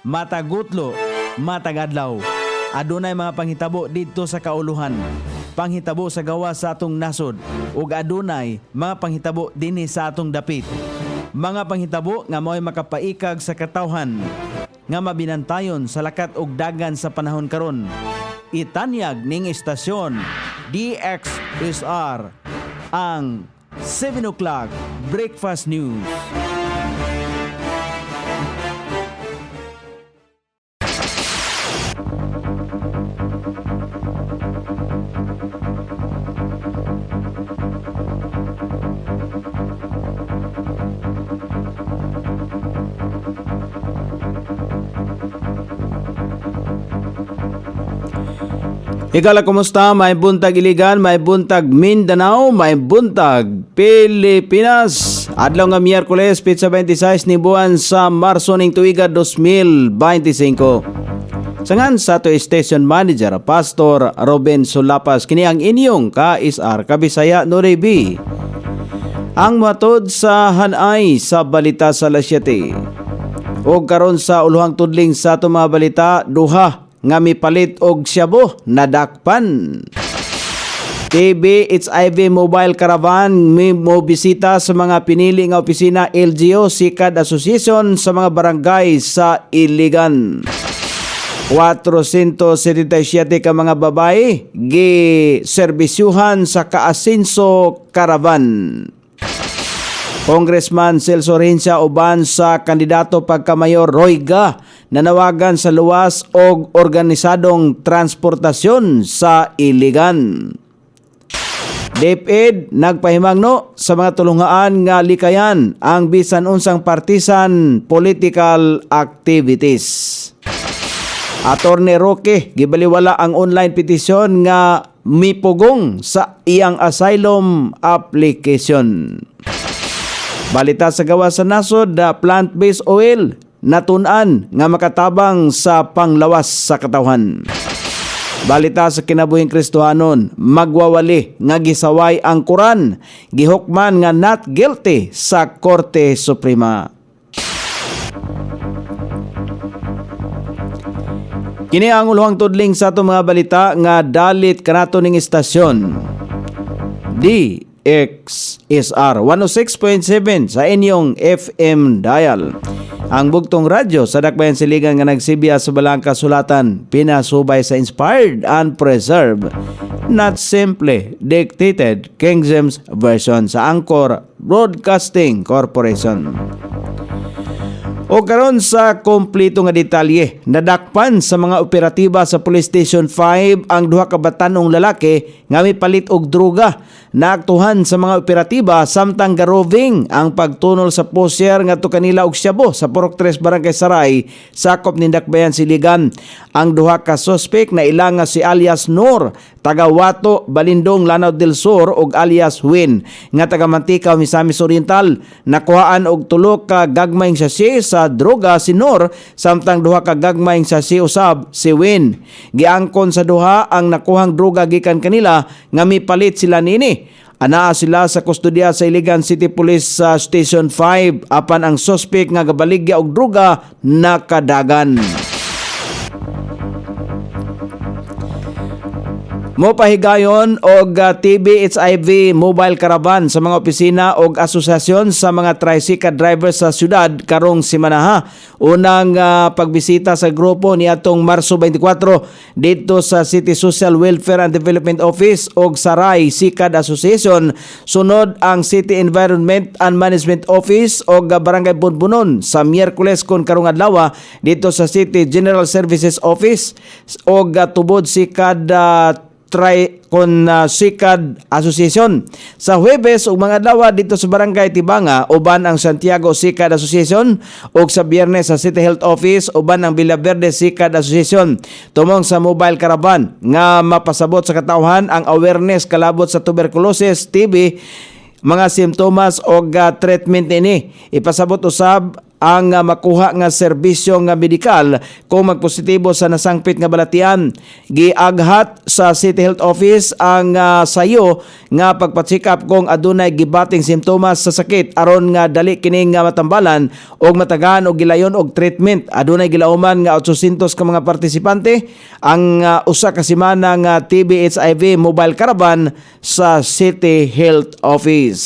matagutlo, matagadlaw. Adunay mga panghitabo didto sa kauluhan. Panghitabo sa gawa sa atong nasod ug adunay mga panghitabo dinhi sa atong dapit. Mga panghitabo nga mao'y makapaikag sa katawhan nga mabinantayon sa lakat ug dagan sa panahon karon. Itanyag ning istasyon DXSR ang 7 o'clock Breakfast News. Ikala, kumusta? May buntag Iligan, may buntag Mindanao, may buntag Pilipinas. Adlaw nga Miyerkules, Pitsa 26 ni buwan sa Marso ning tuiga 2025. Sangan sa to Station Manager, Pastor Robin Sulapas, kini ang inyong ka-SR Kabisaya Norebi. Ang matod sa hanay sa balita sa Lasyate. O karon sa uluhang tudling sa to mga balita, duha nga mipalit og syabo nadakpan. TB HIV Mobile Caravan mo bisita sa mga pinili nga opisina LGU Sikad Association sa mga barangay sa Iligan. 477 ka mga babae gi-serbisyuhan sa Kaasinso Caravan. Congressman Celso Rencia uban sa kandidato pagkamayor Royga nanawagan sa luwas og organisadong transportasyon sa Iligan. DepEd nagpahimangno sa mga tulungaan nga likayan ang bisan unsang partisan political activities. Attorney Roque gibaliwala ang online petition nga mipugong sa iyang asylum application. Balita sa gawa sa nasod, plant-based oil natun-an nga makatabang sa panglawas sa katawhan. Balita sa kinabuhing Kristohanon, magwawali nga gisaway ang Quran, gihukman nga not guilty sa Korte Suprema. Kini ang uluhang tudling sa itong mga balita nga dalit kanato ning istasyon. DXSR 106.7 sa inyong FM dial. Ang bugtong radyo sa Dakbayan Siligan nga nagsibiya sa balang kasulatan, pinasubay sa inspired and preserved, not simply dictated King James Version sa Anchor Broadcasting Corporation. O karon sa kompleto nga detalye, nadakpan sa mga operatiba sa Police Station 5 ang duha ka batanong lalaki nga mipalit og droga. Naaktuhan sa mga operatiba samtang garoving ang pagtunol sa poser ngadto kanila og syabo sa Purok 3 Barangay Saray, sakop ni Dakbayan Siligan. Ang duha ka suspect na ilang nga si alias Nor, taga Wato, Balindong, Lanao del Sur ug alias Win nga taga Mantikaw, Misamis Oriental. Nakuhaan og tulo ka gagmayng sachet sa droga si Nor samtang duha ka gagmayng sachet usab si Win. Giangkon sa duha ang nakuhang droga gikan kanila nga mipalit sila nini. Anaa sila sa kustodiya sa Iligan City Police sa Station 5 apan ang suspect nga gabaligya og droga nakadagan. Mopahigayon og TB HIV Mobile Caravan sa mga opisina og asosasyon sa mga tricycle drivers sa syudad karong simana. Unang pagbisita sa grupo ni atong Marso 24 dito sa City Social Welfare and Development Office og Saray Sikad Association. Sunod ang City Environment and Management Office og Barangay Bunbunon sa Miyerkules kon karong adlaw dito sa City General Services Office og tubod Sikad Sikad Association. Sa Huwebes ug mga adlaw dito sa Barangay Tibanga uban ang Santiago Sikad Association ug sa Biyernes sa City Health Office uban ang Villaverde Sikad Association. Tumong sa mobile caravan nga mapasabot sa katawhan ang awareness kalabot sa tuberculosis, TB, mga simptomas o treatment ini. Ipasabot usab ang makuha nga serbisyo nga medikal kung magpositibo sa nasangpit nga balatian. Giaghat sa City Health Office ang sayo nga pagpa-check up kung adunay gibating simptomas sa sakit aron nga dali kini nga matambalan og matagaan og gilayon og treatment. Adunay gilauman nga 800 ka mga partisipante ang usa ka semana nga TB HIV mobile caravan sa City Health Office.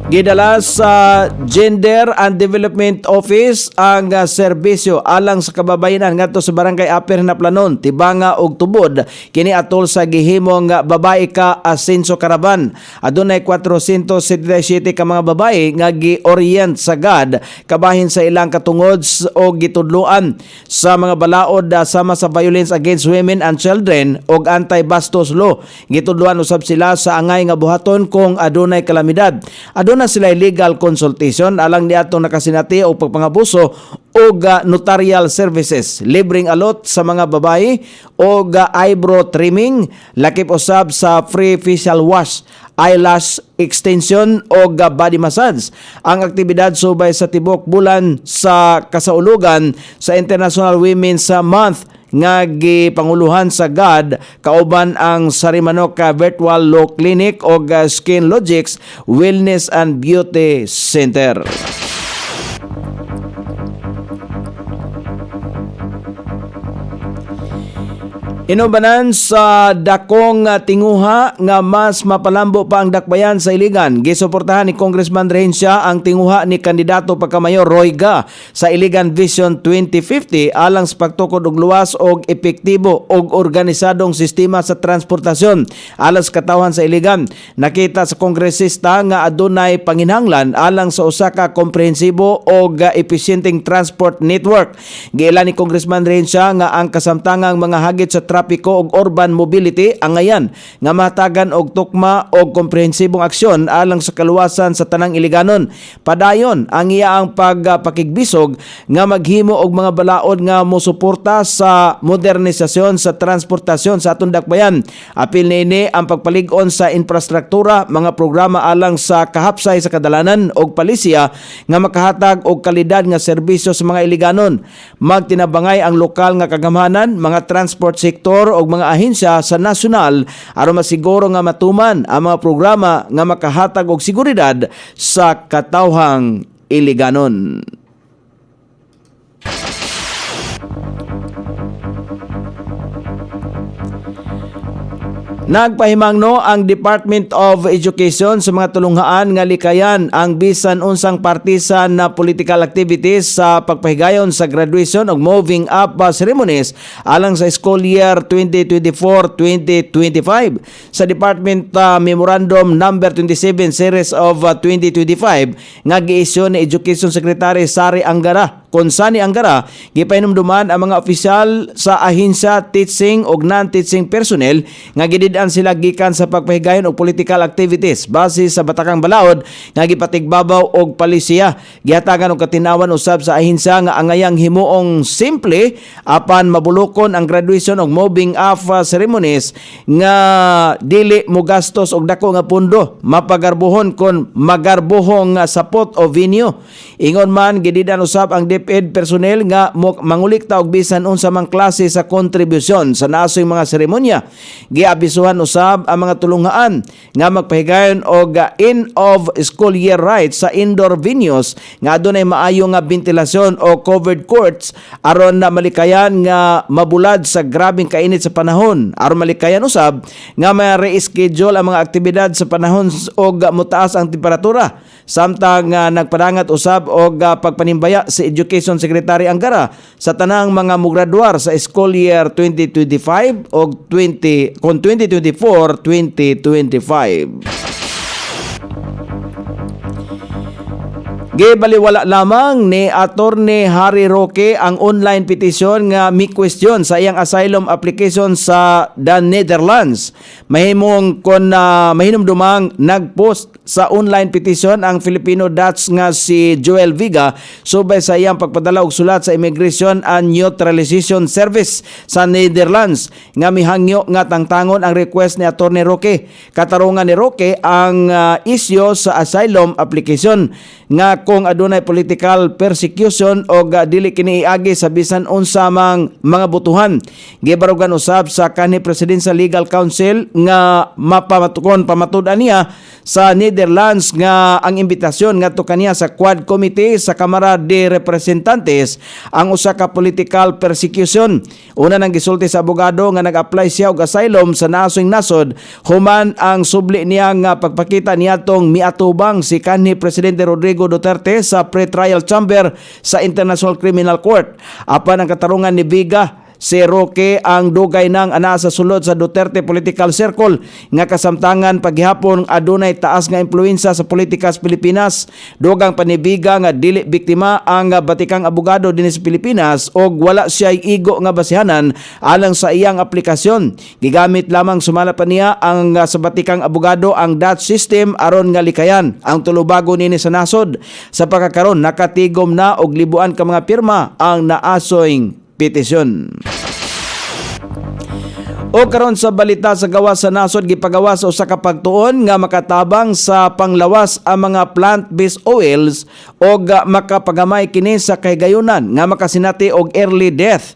Gidala sa Gender and Development Office ang serbisyo alang sa kababayenan ngadto sa Barangay Aper Naplanon, Tibanga ug Tubod kini atol sa gihimong babae ka asenso karaban. Adunay 477 ka mga babae nga gi-orient sa GAD kabahin sa ilang katungod o gitudloan sa mga balaod sama sa violence against women and children ug anti-bastos law. Gitudloan usab sila sa angay nga buhaton kung adunay kalamidad. Aduna sila legal consultation alang niadtong nakasinati o pagpangabuso o notarial services, libreng alot sa mga babae o eyebrow trimming, lakip usab sa free facial wash, eyelash extension o body massage. Ang aktibidad subay sa tibok bulan sa kasaulugan sa International Women's Month nga gipanguluhan sa GAD kauban ang Sarimanok Virtual Law Clinic o Skin Logics Wellness and Beauty Center. Inubanan sa dakong tinguha nga mas mapalambo pa ang dakbayan sa Iligan. Gisuportahan ni Congressman Rehencia ang tinguha ni kandidato pagkamayor Roy Ga sa Iligan Vision 2050 alang sa pagtukod og luwas og epektibo og organisadong sistema sa transportasyon alang sa katawhan sa Iligan. Nakita sa kongresista nga adunay panginhanglan alang sa usa ka komprehensibo og epesyenteng transport network. Giilan ni Congressman Rehencia nga ang kasamtangang mga hagit sa trapiko ug urban mobility angayan nga matagan og tukma og komprehensibong aksyon alang sa kaluwasan sa tanang Iliganon. Padayon ang iyaang pagpakigbisog nga maghimo og mga balaod nga mosuporta sa modernisasyon sa transportasyon sa atong dakbayan. Apil niini ang pagpalig-on sa infrastruktura, mga programa alang sa kahapsay sa kadalanan og palisya nga makahatag og kalidad nga serbisyo sa mga Iliganon. Magtinabangay ang lokal nga kagamhanan, mga transport sector o mga ahensya sa nasyonal aron masiguro nga matuman ang mga programa nga makahatag og seguridad sa katawhang Iliganon. Nagpahimangno ang Department of Education sa mga tulunghaan nga likayan ang bisan unsang partisan na political activities sa pagpahigayon sa graduation ug moving up ceremonies alang sa school year 2024-2025. Sa Department Memorandum number 27 series of 2025 nga giisyu ni Education Secretary Sari Angara kung sani Angara gipahinumduman ang mga opisyal sa ahensya, teaching ug non-teaching personnel nga gidid-an sila gikan sa pagpahigayon og political activities base sa batakang balaod nga gipatigbabaw og palisiya. Gihatagan og katinawan usab sa ahensya nga angayang himuong simple apan mabulokon ang graduation og moving up ceremonies nga dili mo gastos og dako nga pundo, mapagarbuhon kon magarbuhong sapot o venue. Ingon man gidid-an usab ang DepEd personnel nga mangulikta og bisan unsa mang klase sa kontribusyon sa nasoy mga seremonya. Giabisuhan usab ang mga tulunghaan nga magpahigayon og end of school year rites sa indoor venues nga adunay maayo nga ventilasyon o covered courts aron na malikayan nga mabulad sa grabing kainit sa panahon. Aron malikayan usab nga may reschedule ang mga aktibidad sa panahon og mutaas ang temperatura. Samtang nagpadangat usab og pagpanimbaya si Education Secretary Angara sa tanang mga mograduar sa school year 2025 o 2024-2025. Gibaliwala lamang ni Attorney Harry Roque ang online petition nga mi question sa iyang asylum application sa the Netherlands. Mahinom dumang nagpost sa online petition ang Filipino-Dutch nga si Joel Viga subay sa iyang pagpadala og sulat sa Immigration and Naturalization Service sa Netherlands nga mihangyo nga tangtangon ang request ni Attorney Roque. Katarungan ni Roque ang issue sa asylum application nga kung adunay political persecution o dili kini iagi sa bisan unsa mang mga butuhan. Gibarugan usab sa kanhi Presidential Legal Council nga pamatud-an niya sa Netherlands nga ang imbitasyon ngadto kaniya sa Quad Committee sa Kamara de Representantes ang usa ka political persecution. Una nang gisulti sa abogado nga nag-apply siya og asylum sa nasong nasod human ang subli niya nga pagpakita niadtong miatubang si kanhi Presidente Rodrigo Duterte sa pre-trial chamber sa International Criminal Court. Apan ang katarungan ni Viga, si Roque ang dugay nang ana sa sulod sa Duterte Political Circle nga kasamtangan paghihapon adunay taas nga impluwensya sa politika sa Pilipinas. Dugang panibiga nga dili biktima ang batikang abogado dinhi sa Pilipinas og wala siya igo nga basihanan alang sa iyang aplikasyon. Gigamit lamang sumala pa niya ang sa batikang abogado ang Dutch system aron nga likayan ang tulubago nini sa nasod. Sa pagkakaron nakatigom na og libuan ka mga pirma ang naasoyng petisyon. O karon sa balita sa gawas sa nasod gipagawas sa usa ka pagtuon nga makatabang sa panglawas ang mga plant-based oils o makapagamay kini sa kahigayunan nga makasinati og early death.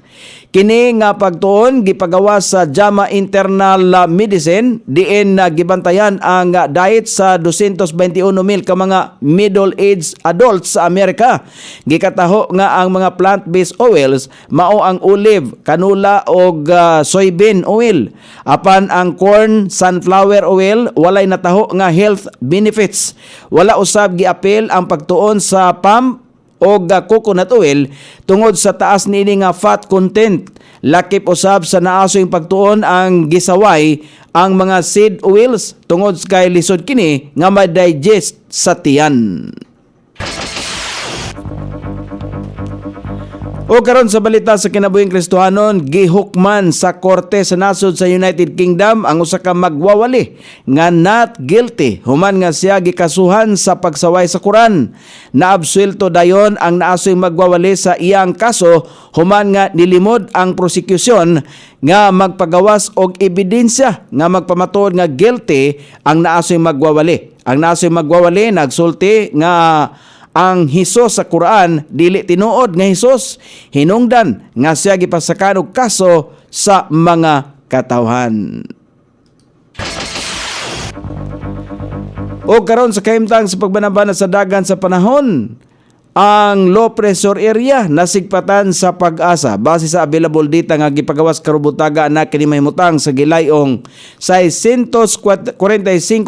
Kini nga pagtuon gipagawas sa JAMA Internal Medicine diin gibantayan ang diet sa 221,000 ka mga middle-aged adults sa Amerika. Gikataho nga ang mga plant-based oils mao ang olive, canola og soybean oil. Apan ang corn, sunflower oil walay nataho nga health benefits. Wala usab giapil ang pagtuon sa palm o coconut oil tungod sa taas niini nga fat content. Lakip usab sa naasoy pagtuon ang gisaway ang mga seed oils tungod kay lisod kini nga ma-digest sa tiyan. O karon sa balita sa kinabuhing Kristohanon, gihukman sa korte sa nasod sa United Kingdom ang usa ka magwawali nga not guilty human nga siya gikasuhan sa pagsaway sa Quran. Naabsuelto dayon ang naasoy magwawali sa iyang kaso human nga nilimod ang prosecution nga magpagawas og ebidensya nga magpamatud nga guilty ang naasoy magwawali. Ang naasoy magwawali nagsulti nga ang Hesus sa Quran dili tinuod nga Hesus, hinungdan nga siya gipasakan og kaso sa mga katawhan. O karon sa kahimtang sa pagbanabana sa dagan sa panahon, ang low pressure area nasigpatan sa Pag-asa base sa available data nga gipagawas karubutaga na kini mahimutang sa gilayong 645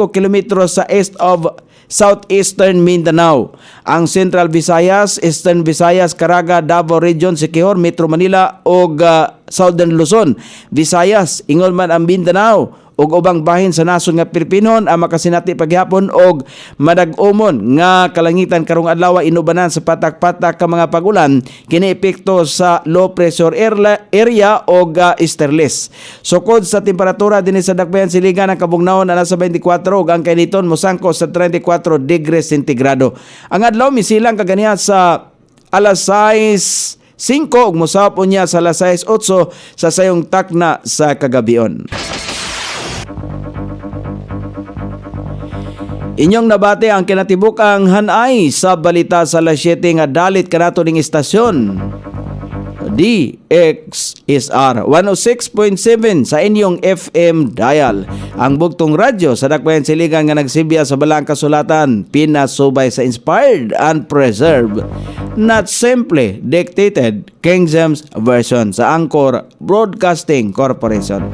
kilometros sa east of Southeastern Mindanao. Ang Central Visayas, Eastern Visayas, Caraga, Davao Region, Siquijor, Metro Manila ug Southern Luzon, Visayas, ingol man ang Mindanao ug ubang bahin sa nasod nga Pilipinon ang makasinati paghapon og madag-umon nga kalangitan karong adlaw inubanan sa patak-patak ka mga pagulan kini epekto sa low pressure area og easterlies. Sukod sa temperatura dinhi sa dakbayan siligan ang kabugnaon ana sa 24 ug ang kainiton mosangko sa 34 degrees sentigrado. Ang adlaw misilang kaganiha sa alas 6:05 ug mosapon niya sa alas 6:08 sa sayong takna sa kagabion. Inyong nabate ang kinatibukang hanay sa balita sa alas 7 nga dalit kanato ning istasyon. DXSR 106.7 sa inyong FM dial. Ang bugtong radyo sa dakbayan siligan nga nagsibiya sa balang kasulatan, pinasubay sa inspired and preserved, not simply dictated King James Version sa Anchor Broadcasting Corporation.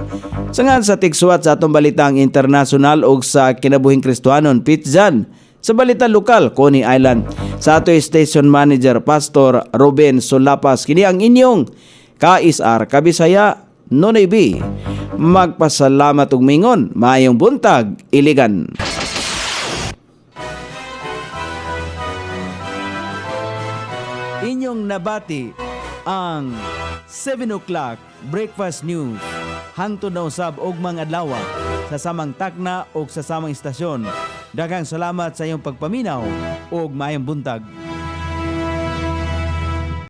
Sangan sa tigsuwat sa atong balitang international ug sa kinabuhing Kristohanon, Pitzan. Sa balita lokal, Coney Island, sa ato station manager Pastor Ruben Solapas, kini ang inyong KSR Kabisaya Nonoy B. Magpasalamat ug mingon, maayong buntag, Iligan. inyong nabati ang 7 o'clock breakfast news hangtod na usab og mga adlaw sa samang takna o sa samang istasyon. Daghang salamat sa iyong pagpaminaw ug maayong buntag.